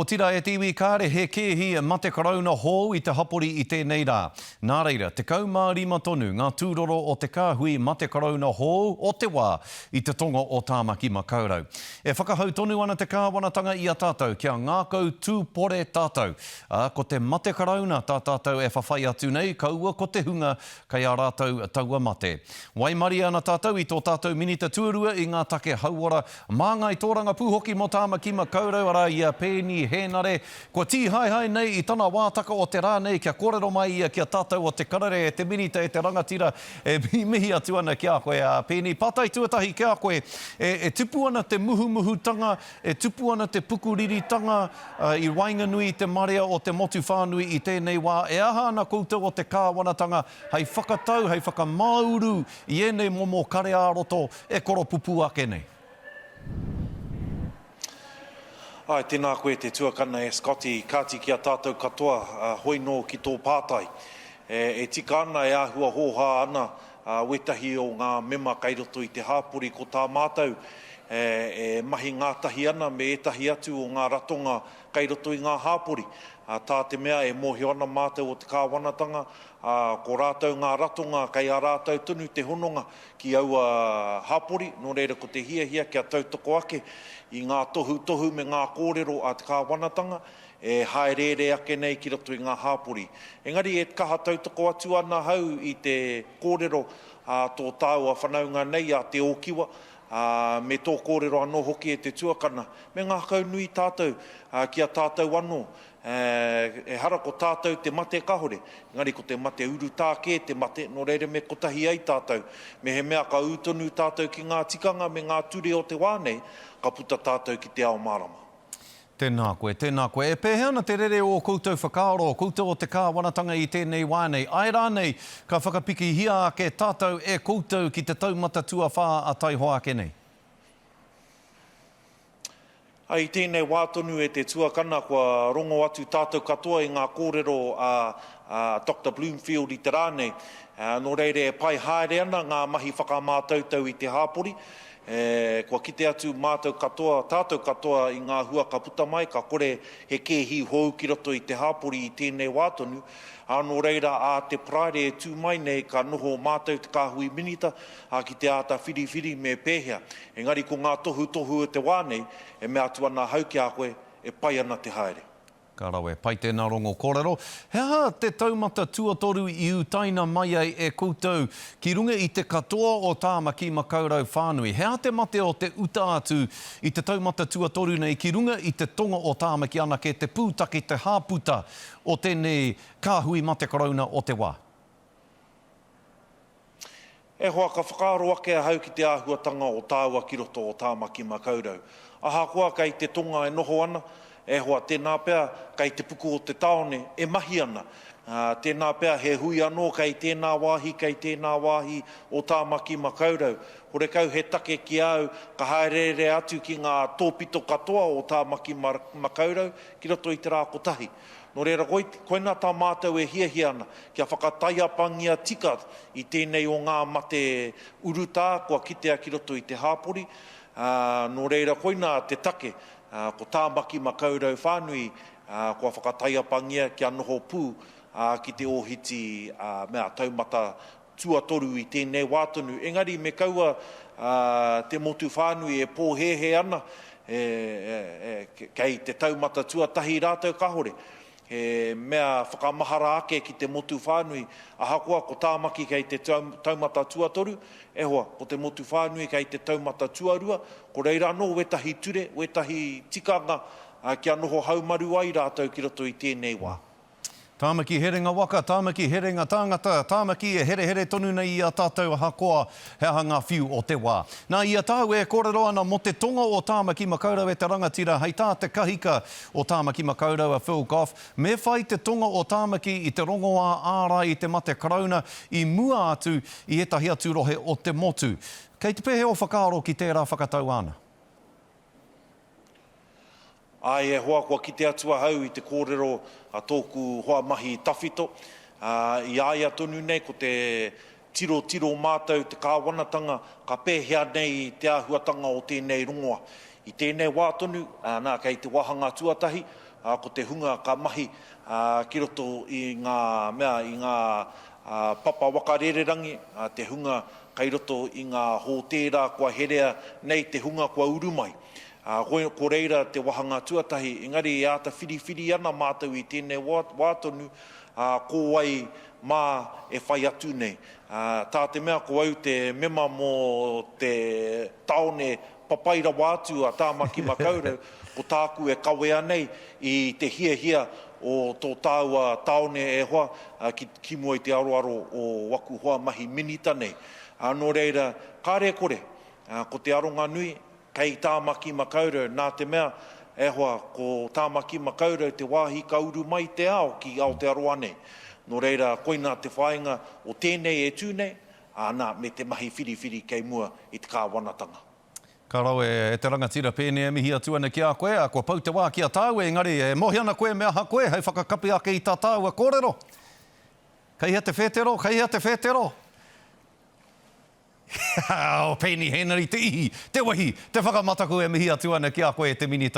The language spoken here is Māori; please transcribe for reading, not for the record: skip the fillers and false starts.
O tira e tiwi kāre he kēhi e mate karauna hou I te hapori I tēnei rā. Nā reira, te kaumārima tonu, ngā tūroro o te kāhui mate karauna hou o te wā I te tonga o Tāmaki Makaurau. E whakahau tonu ana te kāwanatanga I a tātou kia ngākau tūpore tātou. Ko te mate karauna tā tātou e whawhai atu nei, kaua ko te hunga kai a rātou taua mate. Waimari ana tātou I tō tātou minita tuarua I ngā take hauora māngai tōranga pūhoki mo Tāmaki Makaurau ara ia pēni hēnare, ko tī hai nei I tana wātaka o te rā nei, kia kōrero mai ia kia tātou o te karare e te minita e te rangatira e mihi atu ana kia koe a pēni. Pātai tuatahi kia koe, e tupu ana te muhumuhutanga, e tupu ana te pukuriritanga I Wainganui te marea o te motu whānui I tēnei wā, e aha ana koutou o te kāwanatanga, hei whakatau, hei whakamauru I ēnei momo kare āroto e koro pupu ake nei. Ai, tēnā koe te tuakana e Scotty, kāti ki a tātou katoa, hoi no ki tō pātai. E tika ana e āhua hōhā ana, wetahi o ngā mema kairoto I te hāpuri ko tā mātou, e mahi ngātahi ana me etahi atu o ngā ratonga kairoto I ngā hāpuri. Tā te mea e mōhio ana mātou o te kāwanatanga, ko rātou ngā ratonga kai a rātou tunu te hononga ki aua hāpuri, no reira ko te hia kia tautoko ake I ngā tohu me ngā kōrero a te kāwanatanga, e haerere ake nei ki roto I ngā hāpuri. Engari e kaha tautoko atu ana hau I te kōrero tō tāua whanaunga nei a te ōkiwa, me tō kōrero anō hoki e te tuakana, me ngā kaunui tātou ki a tātou anō. E hara ko tātou te mate kahore, ngari ko te mate uru tāke, te mate no reire me kotahi ai tātou. Me he mea ka utonu tātou ki ngā tikanga me ngā ture o te wānei, ka puta tātou ki te ao marama. Tēnā koe, tēnā koe. E pēheana te rere o koutou whakaaro, koutou o te kāwanatanga I tēnei wānei. Ai rānei, ka whakapiki hia ake tātou e koutou ki te taumata tuawhā a taiho ake nei. Ai tēnei wātonu e te tuakana kua rongo atu tātou katoa I ngā kōrero a Dr. Bloomfield I te rānei. No reire e pai haere ana ngā mahi whakamātautau I te hāpori. Kua kite atu mātou katoa, tātou katoa I ngā hua ka puta mai, ka kore he kēhi hou ki roto I te hāpori I tēnei wātonu. Anō reira a te praere e tū mai nei ka noho mātou te kāhui minita ki te āta whiriwhiri me pēhea. Engari ko ngā tohu o te wānei, e mea atu ana hau ki a koe, e pai ana te haere. Ka rawe, pai tēnā rongo kōrero. He aha te taumata tuatoru I utaina mai ai e koutou ki runga I te katoa o Tāmaki Makaurau whānui. He aha te mate o te uta atu I te taumata tuatoru nei ki runga I te tonga o Tāmaki anake, te pūtaki, te hāputa o tēnei kāhui mate karauna o te wā. E hoa ka whakaaro ake a hau ki te āhuatanga o tāua ki roto o Tāmaki Makaurau. Aha koa kai te tonga e noho ana, e hoa tēnā pēr kai te puku o te taone e mahi ana. Tēnā pēr he hui anō kai tēnā wāhi o Tāmaki Makaurau. Hore kau he take ki au ka haerere atu ki ngā tōpito katoa o Tāmaki Makaurau ki roto I te rā kotahi. No reira koina tā mātou e hia ana kia whakataia pangia tika I tēnei o ngā mate urutā kua kitea ki roto I te hāpori. No reira koina te take ko Tāmaki Makaurau whānui kua whakataia pangia kia noho pū ki te ohiti mea taumata tuatoru I tēnei wātonu. Engari me kaua te motu whānui e pōhehe ana kei te taumata tuatahi rātou kahore. He mea whakamahara ake ki te motu whānui. Ahakoa ko Tāmaki kei te taumata tuatoru, e hoa ko te motu whānui kei te taumata tuarua, ko reira anō wetahi ture, wetahi tikanga kia noho haumaru ai rātou ki roto I tēnei wā. Tāmaki herenga waka, Tāmaki herenga tāngata, Tāmaki e here tonu nei I a tātou ahakoa he aha ngā whiu o te wā. Nā I a tāu e kōrero ana mo te tonga o Tāmaki Makaurau e te rangatira, hei tā te kahika o Tāmaki Makaurau a Phil Goff, me whai te tonga o Tāmaki I te rongoā āra I te mate karauna I mua atu I etahi atu rohe o te motu. Kei te pehe o whakaaro ki tērā whakatau ana. Ai e hoa kua kite atua hau I te kōrero a tōku hoa mahi tawhito. I aia tonu nei ko te tiro mātou te kāwanatanga ka pēhea nei te āhuatanga o tēnei rongoa. I tēnei wā tonu, nā kei te wahanga tuatahi, ko te hunga ka mahi ki roto i ngā papa wakarererangi, te hunga kai roto i ngā hōtēra kua herea nei te hunga kua urumai. Ko reira te wahanga tuatahi, engari e ata whiriwhiri ana mātou i tēnei wātonu, ko wai mā e whai atu nei. Tā te mea ko au te mema mō te taone papaira wātu a Tāmaki Makaurau, ko tāku e kawea nei i te hia o tō tāua taone e hoa ki mua i te aroaro o waku hoa mahi minita nei. Nō reira, kāre kore, ko te aronga nui, kei Tāmaki Makaurau, nā te mea e hoa ko Tāmaki Makaurau te wāhi ka uru mai te ao ki Aotearoa nei. Nō reira, koina te whainga o tēnei e tūnei, nā me te mahi whiriwhiri kei mua i te kāwanatanga. Ka rau e te rangatira pēne e mihi atu ana ki a koe, a kua pau te wā ki a tāu, engari e mohi ana koe mea ha koe, hei whakakapi ake i tā tāu a kōrero. Kei hea te whētero. O pēni henari te ihi, te wahi, te whakamataku e mihi atu ana ki a koe te minita.